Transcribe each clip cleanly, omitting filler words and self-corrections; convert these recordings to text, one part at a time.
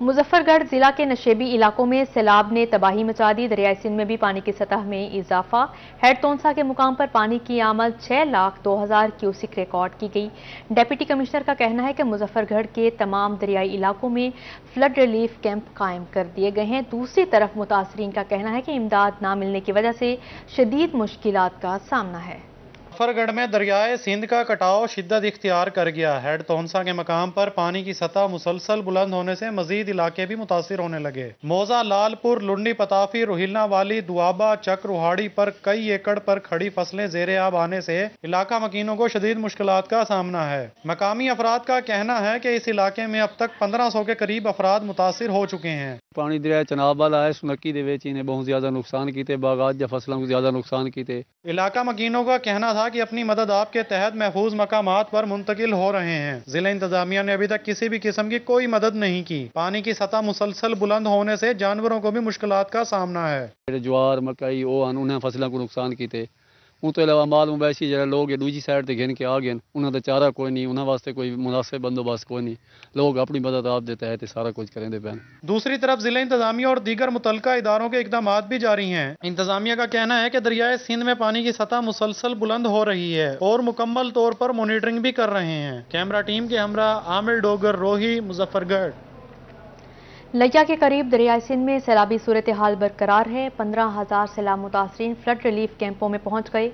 मुजफ्फरगढ़ जिला के नशेबी इलाकों में सैलाब ने तबाही मचा दी। दरियाई सिंध में भी पानी की सतह में इजाफा। हेड तोनसा के मुकाम पर पानी की आमद 6,02,000 क्यूसिक रिकॉर्ड की गई। डिप्टी कमिश्नर का कहना है कि मुजफ्फरगढ़ के तमाम दरियाई इलाकों में फ्लड रिलीफ कैंप कायम कर दिए गए हैं। दूसरी तरफ मुतासरीन का कहना है कि इमदाद न मिलने की वजह से शदीद मुश्किलात का सामना है। मुजफ्फरगढ़ में दरियाए सिंध का कटाव शिद्दत इख्तियार कर गया। हेड तोनसा के मकाम पर पानी की सतह मुसलसल बुलंद होने से मजीद इलाके भी मुतासिर होने लगे। मौजा, लालपुर, लुंडी, पताफी, रोहिलना वाली, दुआबा, चक, रुहाड़ी पर कई एकड़ पर खड़ी फसलें ज़ेरे आब आने से इलाका मकीनों को शदीद मुश्किलात का सामना है। मकामी अफराद का कहना है कि इस इलाके में अब तक 1500 के करीब अफराद मुतासिर हो चुके हैं। पानी दरिया चनाब वाला है, सुनकी दे विच इन्हें बहुत ज्यादा नुकसान किए, बागात या फसलों को ज्यादा नुकसान किए। इलाका मकीनों का कहना था कि अपनी मदद आपके तहत महफूज मकामात पर मुंतकिल हो रहे हैं। जिला इंतजामिया ने अभी तक किसी भी किस्म की कोई मदद नहीं की। पानी की सतह मुसलसल बुलंद होने से जानवरों को भी मुश्किलात का सामना है। ज्वार, मकई उन्हें फसलों को नुकसान किए। उस तो अलावा माल मवैशी जो लोग दूजी साइड से घिन के आ गए, उन्होंने चारा कोई नहीं, उन्होंने वास्ते कोई मुनासिब बंदोबस्त कोई नहीं। लोग अपनी मदद आप देते हैं सारा कुछ करेंगे पैन। दूसरी तरफ जिला इंतजामिया और दीगर मुतल्लिका इदारों के इकदाम भी जारी हैं। इंतजामिया का कहना है कि दरियाए सिंध में पानी की सतह मुसलसल बुलंद हो रही है और मुकम्मल तौर पर मॉनिटरिंग भी कर रहे हैं। कैमरा टीम के हमरा आमिर डोगर, रोही, मुजफ्फरगढ़। लिया के करीब दरियाई सिंध में सैलाबी सूरत हाल बरकरार है। 15,000 सैलाब मुतासरीन फ्लड रिलीफ कैंपों में पहुंच गए।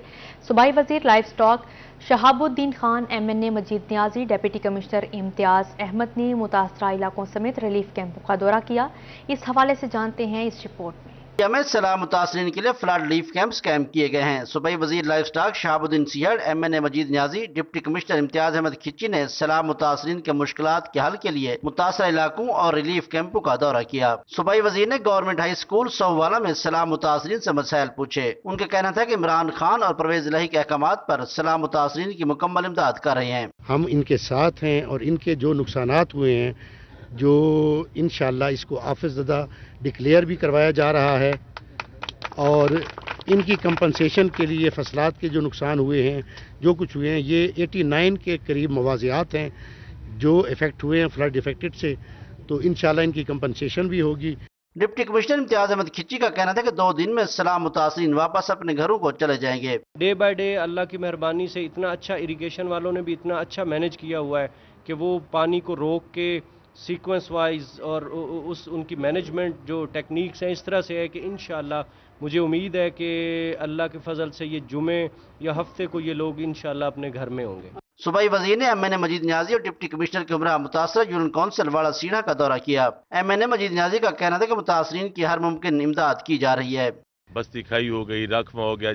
सूबाई वजीर life stock Shahabuddin Khan, MNA मजीद नियाजी, डिप्टी कमिश्नर इम्तियाज अहमद ने मुतासरा इलाकों समेत रिलीफ कैंपों का दौरा किया। इस हवाले से जानते हैं इस रिपोर्ट में। में सैलाब मुतासरीन के लिए फ्लड रिलीफ कैंप्स कायम किए गए हैं। सूबाई वजीर लाइफ स्टॉक शहाबुद्दीन सिहड़, MNA मजीद नियाजी, डिप्टी कमिश्नर इम्तियाज अहमद खिच्ची ने सैलाब मुतासरीन के मुश्किलात के हल के लिए मुतासरा इलाकों और रिलीफ कैंपों का दौरा किया। सूबाई वजीर ने गवर्नमेंट हाई स्कूल सोहवाला में सैलाब मुतासरीन से मसाइल पूछे। उनका कहना था कि इमरान खान और परवेज इलाही के अहकामात पर सैलाब मुतासरीन की मुकम्मल इमदाद कर रहे हैं। हम इनके साथ हैं और इनके जो नुकसानात हुए हैं, जो इंशाअल्लाह इसको आफिज़दा डिक्लेयर भी करवाया जा रहा है और इनकी कंपनसेशन के लिए फसलात के जो नुकसान हुए हैं, जो कुछ हुए हैं, ये 89 के करीब मवाज़ियात हैं जो इफ़ेक्ट हुए हैं फ्लड इफेक्टेड से, तो इंशाल्लाह इनकी कंपनसेशन भी होगी। डिप्टी कमिश्नर इम्तियाज अहमद खिच्ची का कहना था कि 2 दिन में सैलाब मुतासरीन वापस अपने घरों को चले जाएंगे। डे बाय डे अल्लाह की मेहरबानी से इतना अच्छा इरिगेशन वालों ने भी इतना अच्छा मैनेज किया हुआ है कि वो पानी को रोक के सीक्वेंस वाइज और उनकी मैनेजमेंट जो टेक्निक्स हैं इस तरह से है कि इंशाअल्लाह मुझे उम्मीद है कि अल्लाह के फजल से ये जुमे या हफ्ते को ये लोग इंशाअल्लाह अपने घर में होंगे। सूबाई वजीर ने MNA मजीद नियाजी और डिप्टी कमिश्नर के हमरा मुतासरा यूनियन काउंसिल वाड़ा सीढ़ा का दौरा किया। MNA मजीद नियाजी का कहना था कि मुतासरीन की हर मुमकिन इमदाद की जा रही है। बस्ती खाई हो गई, राखवा हो गया,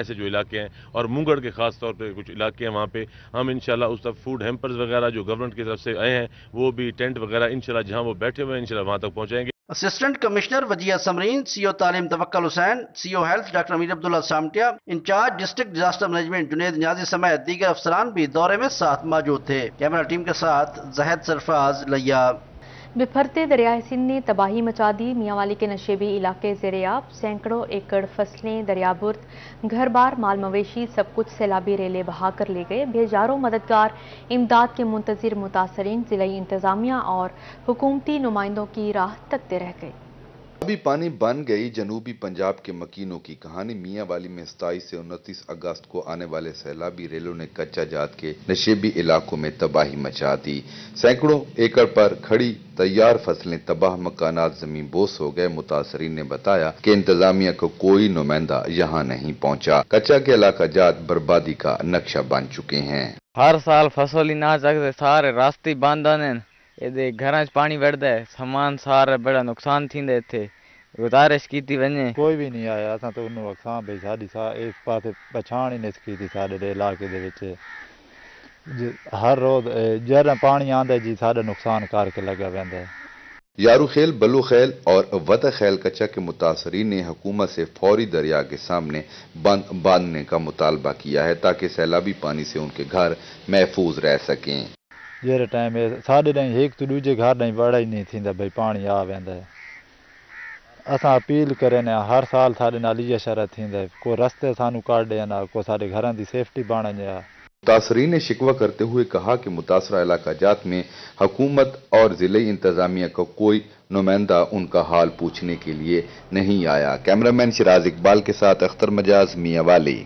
ऐसे जो इलाके हैं और मुंगड़ के खास तौर पे कुछ इलाके हैं, वहाँ पे हम इंशाल्लाह उस तक फूड हैम्पर्स वगैरह जो गवर्नमेंट की तरफ से आए हैं वो भी टेंट वगैरह इंशाल्लाह जहाँ वो बैठे हुए हैं इंशाल्लाह वहाँ तक पहुँचाएंगे। Assistant commissioner Wajiha Samreen, CO तालीम Tawakkal Hussain, CO health doctor Amir Abdullah Samtia, incharge district disaster management Junaid Niazi समेत दीगर अफसरान भी दौरे में साथ मौजूद थे। कैमरा टीम के साथ जहद सरफराज, लिया। बिफरते दरियाए सिंध ने तबाही मचा दी। मियांवाली के नशेबी इलाके ज़ेरे-आब, सैकड़ों एकड़ फसलें दरियाबुर्द, घर बार, माल मवेशी सब कुछ सैलाबी रेले बहा कर ले गए। बेजारों मददगार इमदाद के मुंतजिर मुतासरीन जिला इंतजामिया और हुकूमती नुमाइंदों की राह तकते रह गए। अभी पानी बन गई जनूबी पंजाब के मकीनों की कहानी। मियांवाली में 27 से 29 अगस्त को आने वाले सैलाबी रेलों ने कच्चा जात के नशेबी इलाकों में तबाही मचा दी। सैकड़ों एकड़ पर खड़ी तैयार फसलें तबाह, मकानात जमीन बोस हो गए। मुतासरीन ने बताया कि इंतजामिया को कोई नुमाइंदा यहाँ नहीं पहुँचा। कच्चा के इलाका जात बर्बादी का नक्शा बन चुके हैं। हर साल फसल ही ना सकते, सारे रास्ते बंद आने, ये घर पानी बढ़ता है, सामान सारा बड़ा नुकसान थींदे थे। गुजारिश की थी वने कोई भी नहीं आया। असां तो उन्होंने असां भाई साड़ी इस पास पछाण ही नहीं की साढ़े इलाके दे विच हर रोज जरा पानी आंदा जी साढ़ा नुकसान करके लगा वैंदा है। यारूखेल, बलूखेल और वतखेल कच्चा के मुतासरीन ने हुकूमत से फौरी दरिया के सामने बंद बांधने का मुतालबा किया है ताकि सैलाबी पानी से उनके घर महफूज रह सकें। जहिड़े टाइम साढ़े ॾहीं हिकु तो दूजे घर ॾहीं वड़ा ही नहीं थींदा भाई पानी आ वेंदा है। असां अपील करें हर साल साढ़े नाल इहा शरत थींदा है, को रस्ते सानू कढ ॾियनि, को साढ़े घरां दी सेफ्टी बण वञे। मुतासरीन ने शिकवा करते हुए कहा कि मुतासरा इलाका जात में हुकूमत और जिले इंतजामिया का कोई नुमाइंदा उनका हाल पूछने के लिए नहीं आया। कैमरामैन शिराज इकबाल के साथ अख्तर मजाज मियावाली।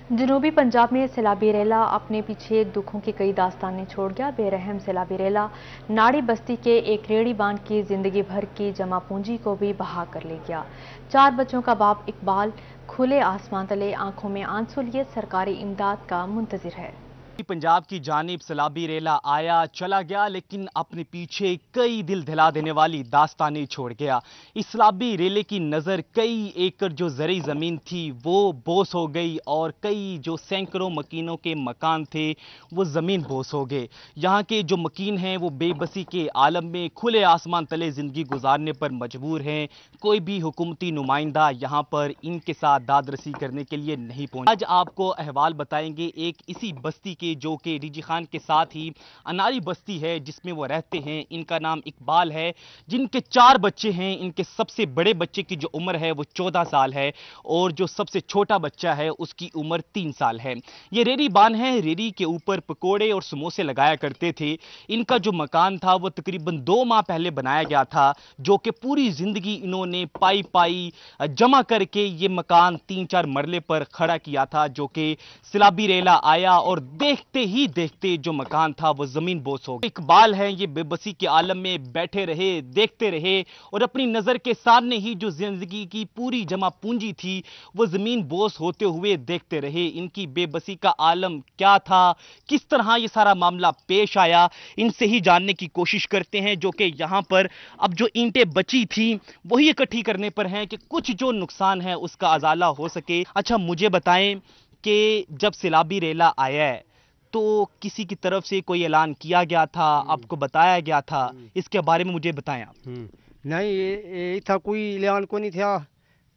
जनूबी पंजाब में सैलाबी रेला अपने पीछे दुखों की कई दास्तानें छोड़ गया। बेरहम सैलाबी रेला नाड़ी बस्ती के एक रेड़ी बांध की जिंदगी भर की जमा पूंजी को भी बहा कर ले गया। 4 बच्चों का बाप इकबाल खुले आसमान तले आंखों में आंसू लिए सरकारी इमदाद का मुंतजिर है। पंजाब की जानिब सैलाबी रेला आया चला गया, लेकिन अपने पीछे कई दिल दिला देने वाली दास्तानें छोड़ गया। इस सैलाबी रेले की नज़र कई एकड़ जो ज़रई ज़मीन थी वो बोस हो गई और कई जो सैकड़ों मकीनों के मकान थे वो ज़मीन बोस हो गए। यहाँ के जो मकीन हैं वो बेबसी के आलम में खुले आसमान तले ज़िंदगी गुजारने पर मजबूर हैं। कोई भी हुकूमती नुमाइंदा यहाँ पर इनके साथ दादरसी करने के लिए नहीं पहुँचा। आज आपको अहवाल बताएंगे एक इसी बस्ती के जो कि रिजी खान के साथ ही अनारी बस्ती है जिसमें वो रहते हैं। इनका नाम इकबाल है, जिनके 4 बच्चे हैं। इनके सबसे बड़े बच्चे की जो उम्र है वो 14 साल है और जो सबसे छोटा बच्चा है उसकी उम्र 3 साल है। ये रेरी बान है, रेरी के ऊपर पकोड़े और समोसे लगाया करते थे। इनका जो मकान था वो तकरीबन 2 माह पहले बनाया गया था, जो कि पूरी जिंदगी इन्होंने पाई जमा करके ये मकान 3-4 मरले पर खड़ा किया था, जो कि सैलाबी रेला आया और देखते ही देखते जो मकान था वो जमीन बोस हो गया। इकबाल हैं, ये बेबसी के आलम में बैठे रहे, देखते रहे और अपनी नजर के सामने ही जो जिंदगी की पूरी जमा पूंजी थी वो जमीन बोस होते हुए देखते रहे। इनकी बेबसी का आलम क्या था, किस तरह ये सारा मामला पेश आया, इनसे ही जानने की कोशिश करते हैं, जो कि यहाँ पर अब जो ईंटें बची थी वही इकट्ठी करने पर हैं कि कुछ जो नुकसान है उसका अजाला हो सके। अच्छा, मुझे बताएं कि जब सैलाबी रेला आया है तो किसी की तरफ से कोई ऐलान किया गया था, आपको बताया गया था, इसके बारे में मुझे बताएं आप। नहीं, ये था कोई ऐलान को नहीं था,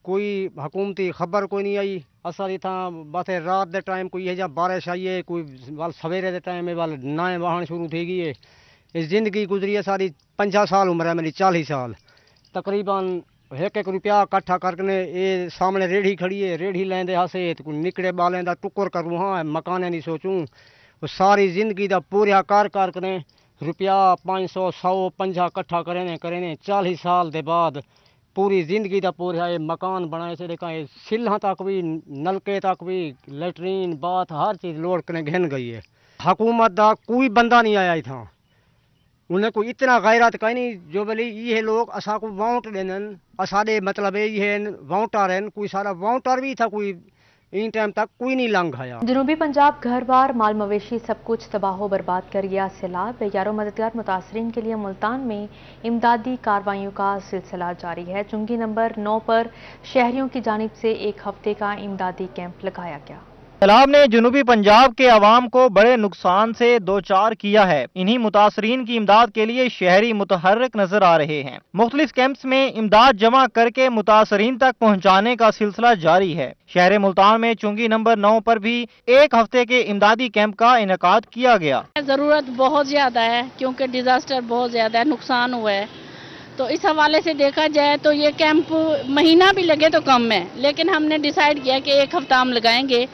कोई हुकूमती खबर को नहीं आई। असल था बस रात दे टाइम कोई है जब बारिश आई है, कोई वाल सवेरे दे टाइम वाल नाए वाहन शुरू थी गई है। इस जिंदगी गुजरी है सारी 50 साल उम्र है मेरी, 40 साल तकरीबन। 1-1 रुपया इकट्ठा करके ये सामने रेढ़ी खड़ी है, रेढ़ी लेंदे हासे तो निकड़े बालें दा टुकर करूँ, हाँ मकाने नहीं सोचूं। वो सारी जिंदगी दा पूरा कार करें रुपया 500 100 50 इकट्ठा करें 40 साल के बाद पूरी जिंदगी दा पूरा ये मकान बनाए से देखा। सिल्हा तक भी, नलके तक भी, लेटरीन बाथ हर चीज़ लोड करने घिन गई है। हुकूमत दा कोई बंदा नहीं आया था, उन्हें कोई इतना गैरत कहीं नहीं जो बोले ये लोग असा को वोट देन असादे मतलब ये वोटर हैं। कोई सारा वोटर भी था, कोई इन टाइम तक कोई नहीं लंघ आया। जनूबी पंजाब घर बार माल मवेशी सब कुछ तबाह बर्बाद कर गया सैलाब। यारों मददगार मुतासरीन के लिए मुल्तान में इमदादी कार्रवाइयों का सिलसिला जारी है। चुंगी नंबर 9 पर शहरियों की जानिब से 1 हफ्ते का इमदादी कैंप लगाया गया। सैलाब ने जनूबी पंजाब के अवाम को बड़े नुकसान से दोचार किया है। इन्हीं मुतासरीन की इमदाद के लिए शहरी मुतहर्रिक नजर आ रहे हैं। मुख्तलिफ कैंप्स में इमदाद जमा करके मुतासरीन तक पहुँचाने का सिलसिला जारी है। शहर मुल्तान में चुंगी नंबर 9 पर भी 1 हफ्ते के इमदादी कैंप का इनेकाद किया गया। जरूरत बहुत ज्यादा है क्योंकि डिजास्टर बहुत ज्यादा है, नुकसान हुआ है। तो इस हवाले से देखा जाए तो ये कैंप महीना भी लगे तो कम है, लेकिन हमने डिसाइड किया कि 1 हफ्ता हम लगाएंगे।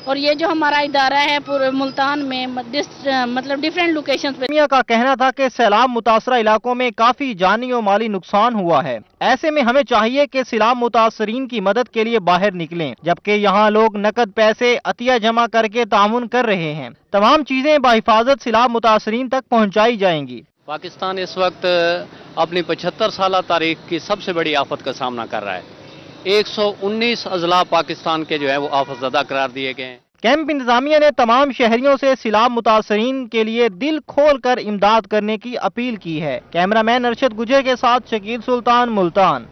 और ये जो हमारा इदारा है पूरे मुल्तान में मतलब डिफरेंट लोकेशंस पे। मियां का कहना था कि सैलाब मुतासरा इलाकों में काफी जानी और माली नुकसान हुआ है। ऐसे में हमें चाहिए कि सैलाब मुतासरीन की मदद के लिए बाहर निकलें, जबकि यहाँ लोग नकद पैसे अतिया जमा करके तामुन कर रहे हैं। तमाम चीजें बाहिफाजत सैलाब मुतासरीन तक पहुँचाई जाएंगी। पाकिस्तान इस वक्त अपनी 75 साल तारीख की सबसे बड़ी आफत का सामना कर रहा है। 119 अजला पाकिस्तान के जो है वो आफतज़दा करार दिए गए हैं। कैंप इंतजामिया ने तमाम शहरियों से सैलाब मुतासरीन के लिए दिल खोल कर इमदाद करने की अपील की है। कैमरामैन अरशद गुजर के साथ शकील सुल्तान, मुल्तान।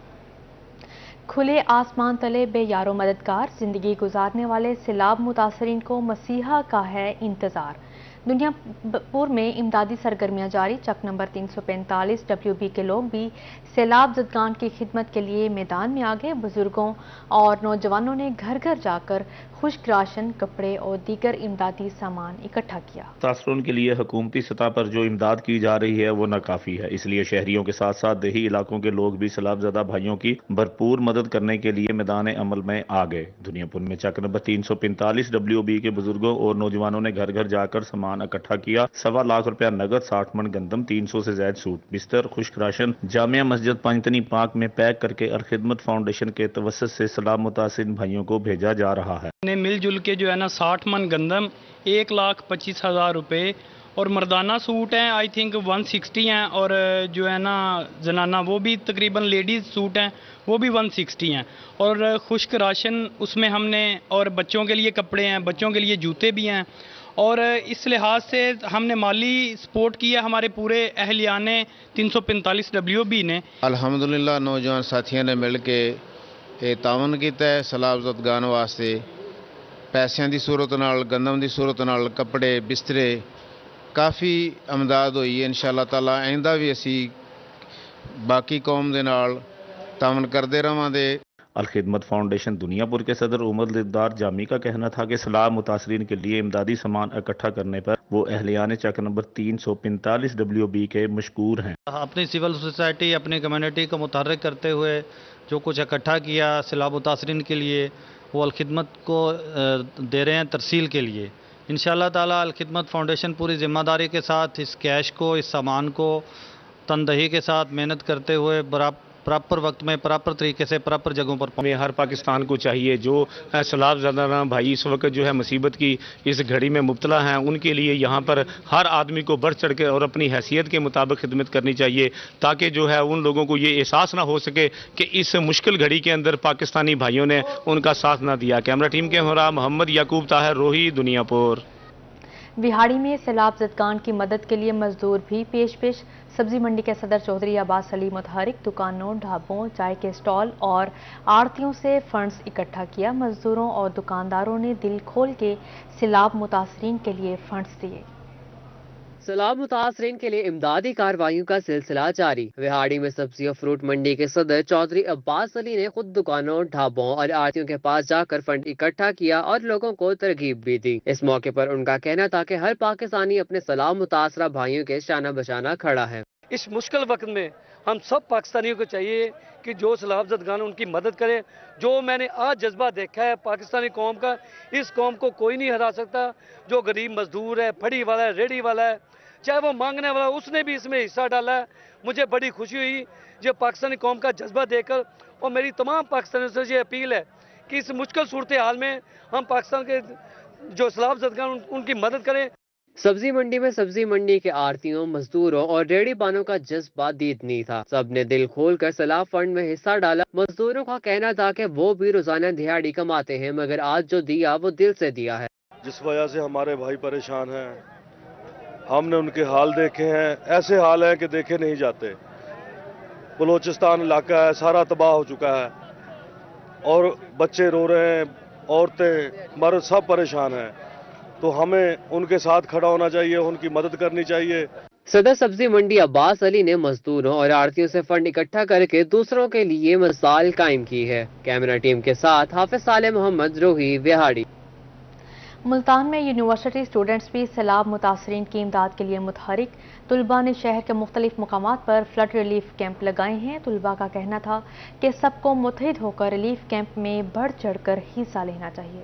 खुले आसमान तले बेयारो मददगार जिंदगी गुजारने वाले सैलाब मुतासरीन को मसीहा का है इंतजार। दुनिया भर में इमदादी सरगर्मियां जारी। चक नंबर 345 WB के लोग भी सैलाब ज़दगान की खिदमत के लिए मैदान में आ गए। बुजुर्गों और नौजवानों ने घर घर जाकर खुश्क राशन, कपड़े और दीगर इमदादी सामान इकट्ठा किया। मुतासरीन के लिए हुकूमती सतह पर जो इमदाद की जा रही है वो नाकाफी है, इसलिए शहरियों के साथ साथ देही इलाकों के लोग भी सैलाबज़दा भाइयों की भरपूर मदद करने के लिए मैदान अमल में आ गए। दुनियापुर में चक नंबर 345 WB के बुजुर्गों और नौजवानों ने घर घर जाकर सामान इकट्ठा किया। 1.25 लाख रुपया नगद, 60 मन गंदम, 300 से ज्यादा सूट, बिस्तर, खुश्क राशन जामिया मस्जिद पंजतनी पाक में पैक करके अलखिदमत फाउंडेशन के तवस्सुत से सैलाब मुतासिर भाइयों को भेजा जा रहा है। मिलजुल के जो है ना 60 मन गंदम, 1,25,000 रुपये और मर्दाना सूट हैं आई थिंक 160 हैं, और जो है ना जनाना वो भी तकरीबन लेडीज़ सूट हैं वो भी 160 हैं, और खुश्क राशन उसमें हमने, और बच्चों के लिए कपड़े हैं, बच्चों के लिए जूते भी हैं, और इस लिहाज से हमने माली सपोर्ट किया हमारे पूरे अहलियाने 345 WB ने। अल्हम्दुलिल्लाह नौजवान साथियों ने मिल के ਇਹ ਤਾਵਨ ਕੀਤਾ ਹੈ ਸਲਾਬਜ਼ਦ ਗਾਣ ਵਾਸਤੇ। ਪੈਸਿਆਂ ਦੀ ਸੂਰਤ ਨਾਲ, ਗੰਦਮ ਦੀ ਸੂਰਤ ਨਾਲ, ਕੱਪੜੇ, ਬਿਸਤਰੇ, ਕਾਫੀ ਅਮਦਾਦ ਹੋਈ ਹੈ। ਇਨਸ਼ਾਅੱਲਾ ਤਾਲਾ ਆਇੰਦਾ ਵੀ ਅਸੀਂ ਬਾਕੀ ਕੌਮ ਦੇ ਨਾਲ ਤਾਵਨ ਕਰਦੇ ਰਹਾਂਗੇ। अलखिदमत फाउंडेशन दुनियापुर के सदर उमर लिद्दार जामी का कहना था कि सैलाब मुतासरीन के लिए इमदादी सामान इकट्ठा करने पर वो अहलियान चक नंबर 345 WB के मशकूर हैं। अपनी सिविल सोसाइटी, अपनी कम्युनिटी को मुतहर्रिक करते हुए जो कुछ इकट्ठा किया सैलाब मुतासरीन के लिए, वो अलखिदमत को दे रहे हैं तरसील के लिए। इंशाअल्लाह ताला अलखिदमत फाउंडेशन पूरी जिम्मेदारी के साथ इस कैश को, इस सामान को तनदही के साथ मेहनत करते हुए प्रॉपर वक्त में, प्रॉपर तरीके से, प्रॉपर जगहों पर हमें हर पाकिस्तान को चाहिए जो सैलाबज़दा भाई इस वक्त जो है मुसीबत की इस घड़ी में मुब्तला हैं, उनके लिए यहाँ पर हर आदमी को बढ़ चढ़ के और अपनी हैसियत के मुताबिक खिदमत करनी चाहिए, ताकि जो है उन लोगों को ये एहसास ना हो सके कि इस मुश्किल घड़ी के अंदर पाकिस्तानी भाइयों ने उनका साथ ना दिया। कैमरा टीम के हमरा मोहम्मद याकूब ताहिर, रोही, दुनियापुर। बिहाड़ी में सैलाब ज़दगान की मदद के लिए मजदूर भी पेश। सब्जी मंडी के सदर चौधरी अब्बास अली मुतहरिक दुकानों, ढाबों, चाय के स्टॉल और आड़तियों से फंड्स इकट्ठा किया। मजदूरों और दुकानदारों ने दिल खोल के सैलाब मुतासरीन के लिए फंड्स दिए। सैलाब मुतासरीन के लिए इमदादी कार्रवाइयों का सिलसिला जारी। बिहाड़ी में सब्जी और फ्रूट मंडी के सदर चौधरी अब्बास अली ने खुद दुकानों, ढाबों और आड़तियों के पास जाकर फंड इकट्ठा किया और लोगों को तरगीब भी दी। इस मौके पर उनका कहना था कि हर पाकिस्तानी अपने सैलाब मुतासरा भाइयों के शाना बशाना खड़ा है। इस मुश्किल वक्त में हम सब पाकिस्तानियों को चाहिए कि जो सैलाबज़दगान उनकी मदद करे। जो मैंने आज जज्बा देखा है पाकिस्तानी कौम का, इस कौम को कोई नहीं हरा सकता। जो गरीब मजदूर है, फड़ी वाला है, रेडी वाला है, चाहे वो मांगने वाला, उसने भी इसमें हिस्सा डाला है। मुझे बड़ी खुशी हुई जो पाकिस्तानी कौम का जज्बा देखकर, और मेरी तमाम पाकिस्तानियों से ये अपील है कि इस मुश्किल सूरत हाल में हम पाकिस्तान के जो सैलाबज़दगान उनकी मदद करें। सब्जी मंडी में सब्जी मंडी के आड़तियों, मजदूरों और रेडी बानों का जज्बा दीदनी था। सब ने दिल खोल कर सैलाब फंड में हिस्सा डाला। मजदूरों का कहना था कि वो भी रोजाना दिहाड़ी कमाते हैं, मगर आज जो दिया वो दिल से दिया है। जिस वजह से हमारे भाई परेशान हैं, हमने उनके हाल देखे हैं, ऐसे हाल हैं कि देखे नहीं जाते। बलोचिस्तान इलाका है, सारा तबाह हो चुका है, और बच्चे रो रहे हैं, औरतें, मर्द सब परेशान हैं। तो हमें उनके साथ खड़ा होना चाहिए, उनकी मदद करनी चाहिए। सदर सब्जी मंडी अब्बास अली ने मजदूरों और आड़तियों से फंड इकट्ठा करके दूसरों के लिए मिसाल कायम की है। कैमरा टीम के साथ हाफिज साले मोहम्मद, रोही, बिहाड़ी। मुल्तान में यूनिवर्सिटी स्टूडेंट्स भी सैलाब मुतासरीन की इमदाद के लिए मुतहरिक। तुलबा ने शहर के मुख्तलिफ मकामात पर फ्लड रिलीफ कैंप लगाए हैं। तुलबा का कहना था कि सबको मुत्तहिद होकर रिलीफ कैंप में बढ़ चढ़कर हिस्सा लेना चाहिए।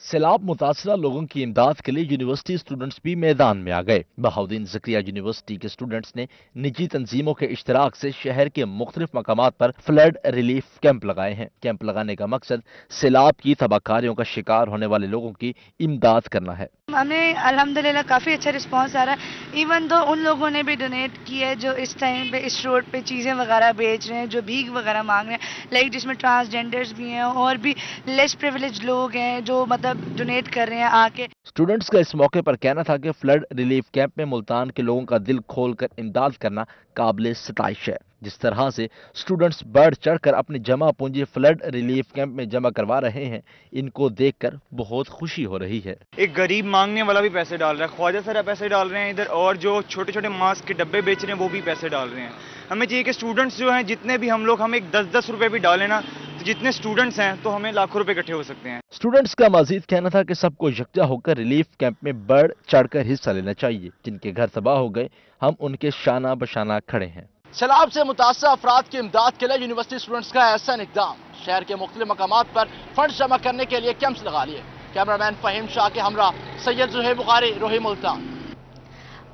सैलाब मुतासरा लोगों की इमदाद के लिए यूनिवर्सिटी स्टूडेंट्स भी मैदान में आ गए। बहाउद्दीन ज़करिया यूनिवर्सिटी के स्टूडेंट्स ने निजी तंजीमों के इश्तराक से शहर के मुख्तलिफ मकामात पर फ्लड रिलीफ कैंप लगाए हैं। कैंप लगाने का मकसद सैलाब की तबाहकारियों का शिकार होने वाले लोगों की इमदाद करना है। हमें अल्हम्दुलिल्लाह काफ़ी अच्छा रिस्पांस आ रहा है। इवन तो उन लोगों ने भी डोनेट किया है जो इस टाइम पे इस रोड पे चीज़ें वगैरह बेच रहे हैं, जो भीख वगैरह मांग रहे हैं, लाइक जिसमें ट्रांसजेंडर्स भी हैं और भी लेस प्रिविलेज लोग हैं जो मतलब डोनेट कर रहे हैं आके। स्टूडेंट्स का इस मौके पर कहना था कि फ्लड रिलीफ कैंप में मुल्तान के लोगों का दिल खोलकर इमदाद करना काबिल सताइश है। जिस तरह से स्टूडेंट्स बढ़ चढ़कर अपनी जमा पूंजी फ्लड रिलीफ कैंप में जमा करवा रहे हैं, इनको देखकर बहुत खुशी हो रही है। एक गरीब मांगने वाला भी पैसे डाल रहा है, ख्वाजा सरा पैसे डाल रहे हैं इधर, और जो छोटे छोटे मास्क के डब्बे बेच रहे हैं वो भी पैसे डाल रहे हैं। हमें चाहिए कि स्टूडेंट्स जो हैं जितने भी हम लोग, हम एक 10-10 रुपए भी डालें ना, जितने स्टूडेंट्स हैं तो हमें लाखों रुपए इकट्ठे हो सकते हैं। स्टूडेंट्स का मजीद कहना था कि सबको यकजा होकर रिलीफ कैंप में बढ़ चढ़कर हिस्सा लेना चाहिए। जिनके घर तबाह हो गए हम उनके शाना बशाना खड़े हैं। सैलाब से मुतासर अफराद की इमदाद के लिए यूनिवर्सिटी स्टूडेंट्स का एहसन इकदाम। शहर के मुख्तलिफ मकामात पर फंड जमा करने के लिए कैंप्स लगा लिए। कैमरामैन फहीम शाह के हमरा सैयद ज़ुहैब बुखारी, रोही मुल्तान।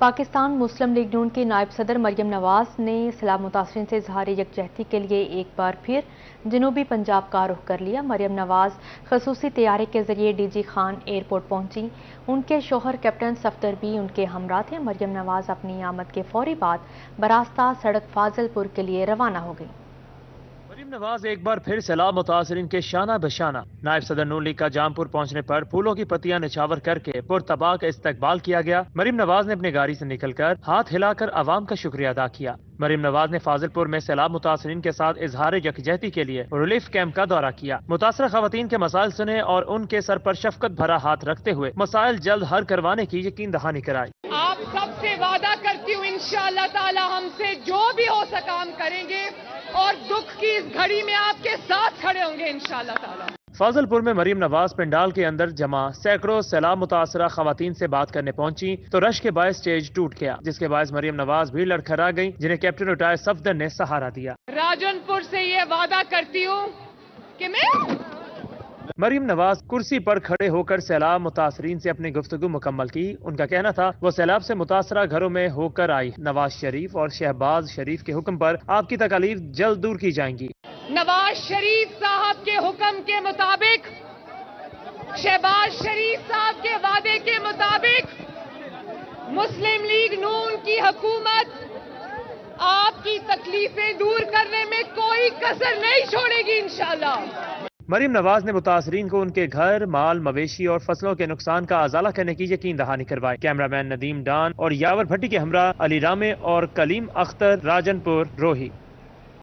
पाकिस्तान मुस्लिम लीग नून की नायब सदर मरियम नवाज ने सैलाब मुतासरीन से इजहार यकजहती के लिए एक बार फिर जनूबी पंजाब का रुख कर लिया। मरियम नवाज खसूसी तैयारे के जरिए डीजी खान एयरपोर्ट पहुंची। उनके शोहर कैप्टन सफदर भी उनके हमरा थे। मरियम नवाज अपनी आमद के फौरी बाद बरास्ता सड़क फाजिलपुर के लिए रवाना हो गई। मरियम नवाज एक बार फिर सैलाब मुतासरीन के शाना बशाना। नायब सदर नून लीग का जामपुर पहुंचने पर फूलों की पत्तियां निछावर करके पुरतबा का इस्तकबाल किया गया। मरियम नवाज ने अपनी गाड़ी से निकलकर हाथ हिलाकर आवाम का शुक्रिया अदा किया। मरियम नवाज ने फाजिलपुर में सैलाब मुतासरीन के साथ इजहार यकजहती के लिए रिलीफ कैंप का दौरा किया। मुतासरा खवातीन के मसाइल सुने और उनके सर पर शफकत भरा हाथ रखते हुए मसाइल जल्द हल करवाने की यकीन दहानी कराई। आप सबसे वादा करती हूँ इंशाअल्लाह ताला हमसे जो भी हो सका हम करेंगे और दुख की इस घड़ी में आपके साथ खड़े होंगे इंशाअल्लाह ताला। फाजिलपुर में मरियम नवाज पंडाल के अंदर जमा सैकड़ों सैलाब मुतासरा खवातीन से बात करने पहुंची तो रश के बायस स्टेज टूट गया, जिसके बायस मरियम नवाज भी लड़खड़ा गई, जिन्हें कैप्टन रिटायर सफदर ने सहारा दिया। राजनपुर से ये वादा करती हूँ कि मैं मरियम नवाज कुर्सी पर खड़े होकर सैलाब मुतासरीन से अपनी गुफ्तगू मुकम्मल की। उनका कहना था वो सैलाब से मुतासरा घरों में होकर आई। नवाज शरीफ और शहबाज शरीफ के हुक्म पर आपकी तकलीफ जल्द दूर की जाएंगी। नवाज शरीफ साहब के हुक्म के मुताबिक, शहबाज शरीफ साहब के वादे के मुताबिक मुस्लिम लीग नून की हुकूमत आपकी तकलीफें दूर करने में कोई कसर नहीं छोड़ेगी इंशाअल्लाह। मरियम नवाज ने मुतासरीन को उनके घर, माल, मवेशी और फसलों के नुकसान का अजाला करने की यकीन दहानी करवाई। कैमरामैन नदीम डान और यावर भट्टी के हमरा अली रामे और कलीम अख्तर, राजनपुर, रोही।